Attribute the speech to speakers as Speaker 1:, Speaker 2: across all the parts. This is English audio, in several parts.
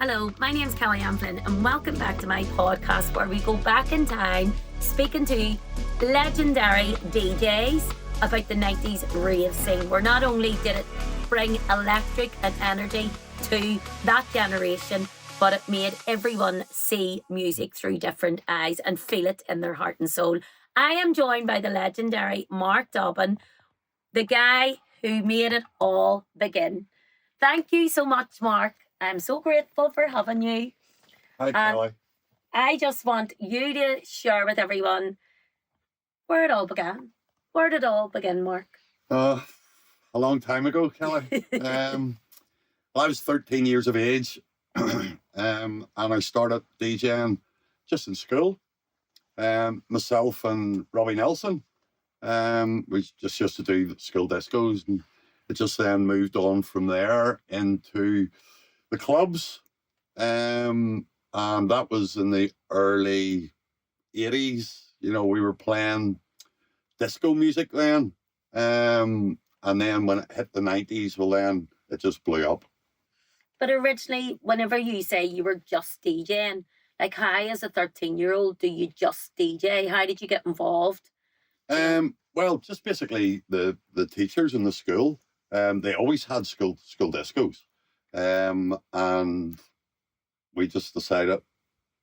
Speaker 1: Hello, my name's Kelly Flynn and welcome back to my podcast where we go back in time speaking to legendary DJs about the 90s rave scene, where not only did it bring electric and energy to that generation, but it made everyone see music through different eyes and feel it in their heart and soul. I am joined by the legendary Mark Dobbin, the guy who made it all begin. Thank you so much, Mark. I'm so grateful for having you.
Speaker 2: Hi, Kelly.
Speaker 1: I just want you to share with everyone where it all began. Where did it all begin, Mark?
Speaker 2: A long time ago, Kelly. I was 13 years of age, and I started DJing just in school. Myself and Robbie Nelson, we just used to do school discos, and it just then moved on from there into the clubs, and that was in the early 80s. You know, we were playing disco music then, and then when it hit the 90s, well, then it just blew up.
Speaker 1: But originally, whenever you say you were just DJing, like how as a 13-year-old do you just DJ? How did you get involved?
Speaker 2: Well, just basically the teachers in the school, they always had school discos. And we just decided,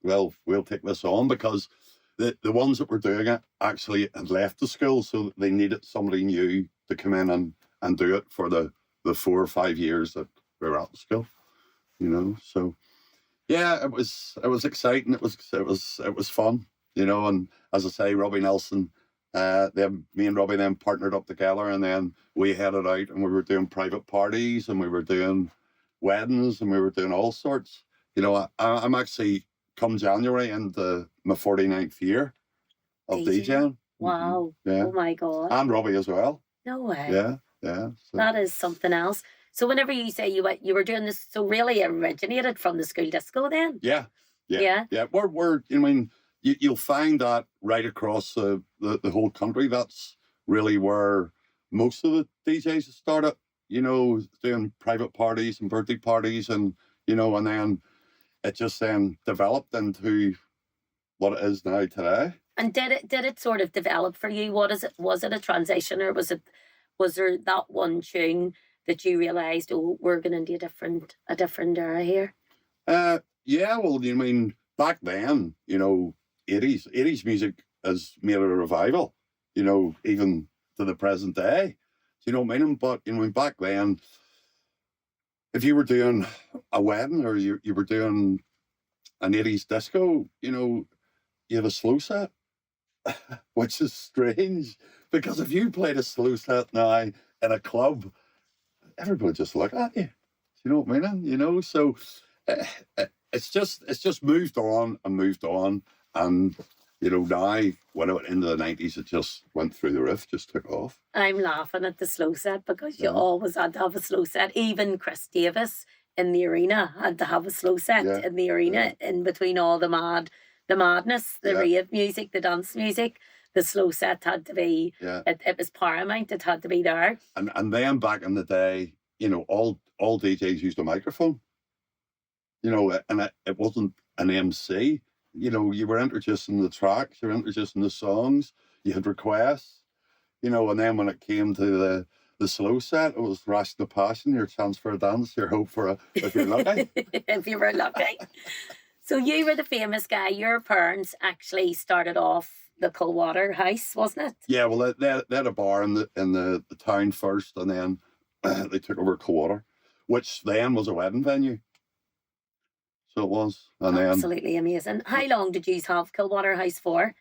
Speaker 2: well, we'll take this on because the ones that were doing it actually had left the school, so they needed somebody new to come in and do it for the 4 or 5 years that we were at the school, you know. So yeah, it was exciting. It was fun, you know. And as I say, Robbie Nelson, me and Robbie then partnered up together, and then we headed out and we were doing private parties and we were doing weddings and we were doing all sorts. You know, I'm actually come January into my 49th year of DJing.
Speaker 1: Wow.
Speaker 2: Mm-hmm. Yeah.
Speaker 1: Oh my God.
Speaker 2: And Robbie as well.
Speaker 1: No way.
Speaker 2: Yeah. So.
Speaker 1: That is something else. So whenever you say you were doing this, so really originated from the school disco then?
Speaker 2: Yeah.
Speaker 1: Yeah.
Speaker 2: We're I mean, you'll find that right across the whole country. That's really where most of the DJs started, you know, doing private parties and birthday parties, and, you know, and then it just then developed into what it is now today.
Speaker 1: And did it sort of develop for you? Was it a transition, or was there that one tune that you realised, oh, we're going into a different era here?
Speaker 2: Yeah, well, you mean, back then, you know, 80s music has made a revival, you know, even to the present day. Do you know what I mean? But, you know, back then, if you were doing a wedding or you were doing an 80s disco, you know, you had a slow set, which is strange, because if you played a slow set now in a club, everybody just look at you. Do you know what I mean? You know, so it's just moved on, and you know, now when it went into the 90s, it just went through the roof, just took off.
Speaker 1: I'm laughing at the slow set because you always had to have a slow set. Even Chris Davis in the arena had to have a slow set in the arena, in between all the madness, the rave music, the dance music. The slow set had to be, it was paramount. It had to be there.
Speaker 2: And then back in the day, you know, all DJs used a microphone, you know, and it wasn't an MC. You know, you were introducing the tracks, you were introducing the songs, you had requests, you know, and then when it came to the slow set, it was Rash the Passion, your chance for a dance, your hope for if you're lucky.
Speaker 1: If you were lucky. So you were the famous guy. Your parents actually started off the Coldwater House, wasn't it?
Speaker 2: Yeah, well, they had a bar in the town first, and then they took over Coldwater, which then was a wedding venue. So it was. And
Speaker 1: absolutely amazing. How long did you have Coldwater House for?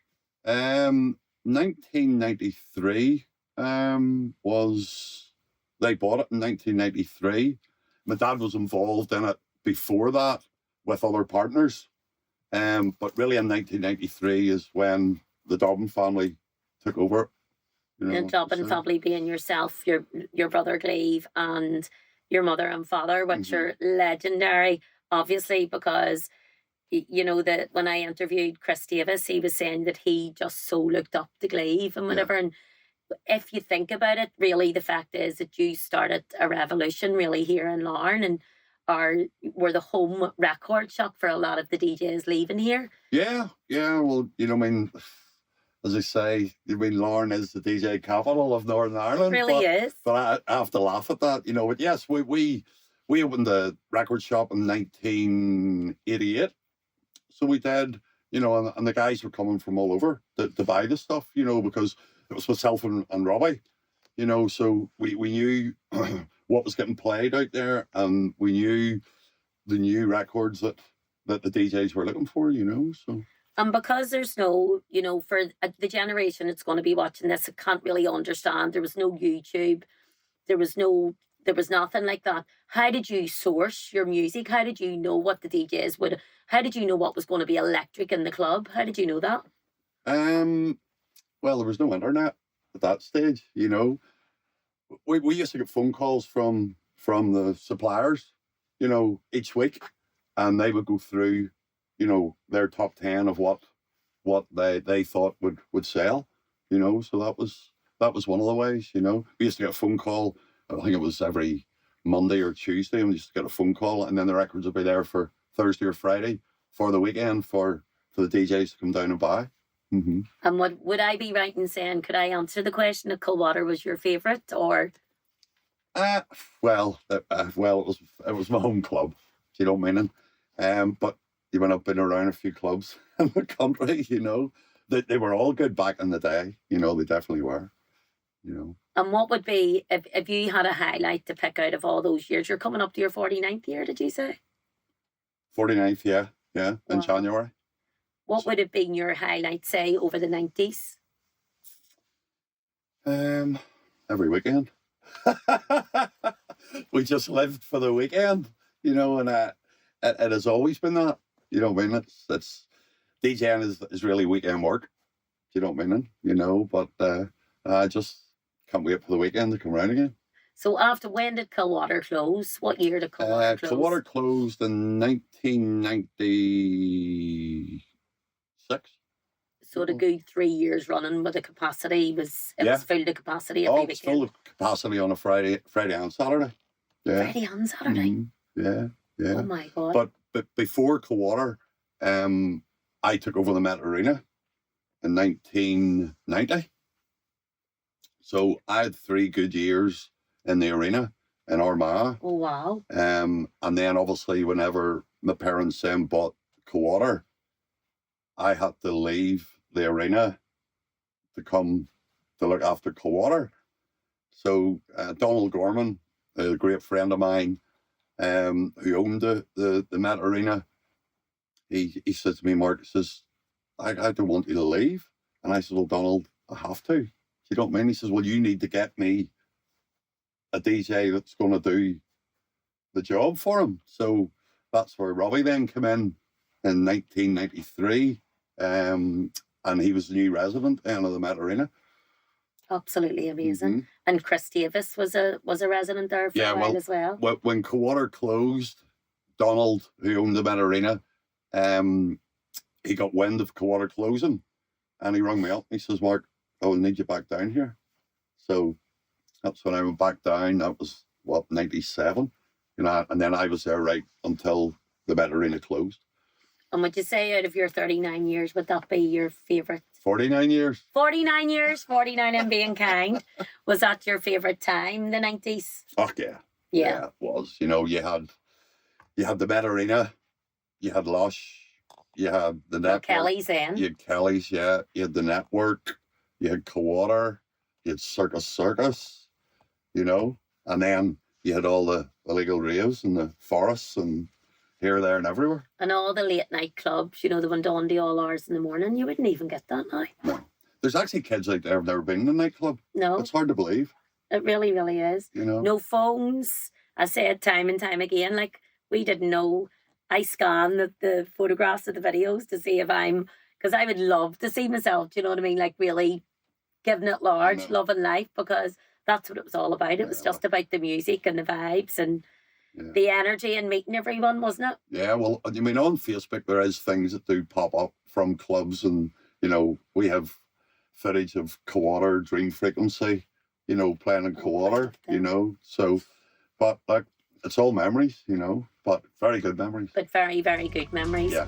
Speaker 2: 1993 was, they bought it in 1993. My dad was involved in it before that with other partners. But really in 1993 is when the Dobbin family took over. You know,
Speaker 1: and Dobbin family being yourself, your brother Cleve, and your mother and father, which are legendary, obviously, because, you know, that when I interviewed Chris Davis, he was saying that he just so looked up to Cleve and whatever. And if you think about it, really, the fact is that you started a revolution really here in Larne, and were the home record shop for a lot of the DJs leaving here.
Speaker 2: Yeah. Well, I mean, as I say, I mean, Larne is the DJ capital of Northern Ireland.
Speaker 1: It really is.
Speaker 2: But I have to laugh at that, But yes, we opened the record shop in 1988. So we did, and the guys were coming from all over to buy the stuff, because it was myself and Robbie, so we knew what was getting played out there, and we knew the new records that the DJs were looking for, so.
Speaker 1: And because there's no, for the generation that's going to be watching this, it can't really understand. There was no YouTube. There was nothing like that. How did you source your music? How did you know what the DJs would, how did you know what was going to be electric in the club? How did you know that?
Speaker 2: Well, there was no internet at that stage, We used to get phone calls from the suppliers, each week, and they would go through, their top 10 of what they thought would sell, so that was one of the ways, We used to get a phone call, I think it was every Monday or Tuesday, and we used to get a phone call, and then the records would be there for Thursday or Friday for the weekend for the DJs to come down and buy. Mm-hmm.
Speaker 1: And what would I be right in saying, could I answer the question if Coldwater was your favourite, or?
Speaker 2: Well, it was my home club, if you don't mean it. But when I've been around a few clubs in the country, they were all good back in the day. They definitely were.
Speaker 1: And what would be, if you had a highlight to pick out of all those years? You're coming up to your 49th year, did you say?
Speaker 2: 49th, yeah, in January.
Speaker 1: What would have been your highlight, say, over the 90s?
Speaker 2: Every weekend. We just lived for the weekend, and it has always been that. It's DJing is really weekend work. But I just can't wait for the weekend to come around again.
Speaker 1: So when did Coldwater close? What year did Coldwater close?
Speaker 2: Coldwater closed in 1996.
Speaker 1: So the good 3 years running with the capacity was full to capacity every weekend.
Speaker 2: Full of capacity on a Friday and Saturday. Yeah.
Speaker 1: Friday and Saturday.
Speaker 2: Mm-hmm. Yeah.
Speaker 1: Oh my God.
Speaker 2: But before Coldwater, I took over the Met Arena in 1990. So I had 3 good years in the arena in Armagh.
Speaker 1: Oh wow.
Speaker 2: And then obviously whenever my parents bought Coldwater, I had to leave the arena to come to look after Coldwater. So Donald Gorman, a great friend of mine, who owned the Met Arena, he said to me, Mark, he says, I don't want you to leave. And I said, well, Donald, I have to. You don't mean? He says, well, you need to get me a DJ that's going to do the job for him. So that's where Robbie then came in 1993. And he was the new resident of the Met Arena.
Speaker 1: Absolutely amazing. Mm-hmm. And Chris Davis was a resident there for a while as well.
Speaker 2: When Coldwater closed, Donald, who owned the Met Arena, he got wind of Coldwater closing, and he rang me up. He says, Mark, I will need you back down here. So that's when I went back down. That was 97, and then I was there right until the Met Arena closed.
Speaker 1: And would you say out of your 39 years, would that be your favourite?
Speaker 2: 49 years.
Speaker 1: 49 years, 49 and being kind. Was that your favourite time, the 90s?
Speaker 2: Fuck yeah. Yeah, it was. You had the Met Arena, you had Lush, you had the network.
Speaker 1: Kelly's then.
Speaker 2: You had Kelly's, yeah. You had the network, you had Coldwater, you had Circus, and then you had all the illegal raves and the forests and here, there, and everywhere.
Speaker 1: And all the late night clubs, the went on to all hours in the morning. You wouldn't even get that now.
Speaker 2: No. There's actually kids out there who've never been in a nightclub.
Speaker 1: No.
Speaker 2: It's hard to believe.
Speaker 1: It really, really is. No phones. I said time and time again, like, we didn't know. I scan the photographs of the videos to see if because I would love to see myself, do you know what I mean? Like, really giving it large, loving life, because that's what it was all about. It was just about the music and the vibes and the energy and meeting everyone, wasn't it?
Speaker 2: Yeah, well, on Facebook there is things that do pop up from clubs, and we have footage of Coldwater, Dream Frequency, playing in Coldwater, so, but like it's all memories, you know, but very good memories.
Speaker 1: But very, very good memories.
Speaker 2: Yeah.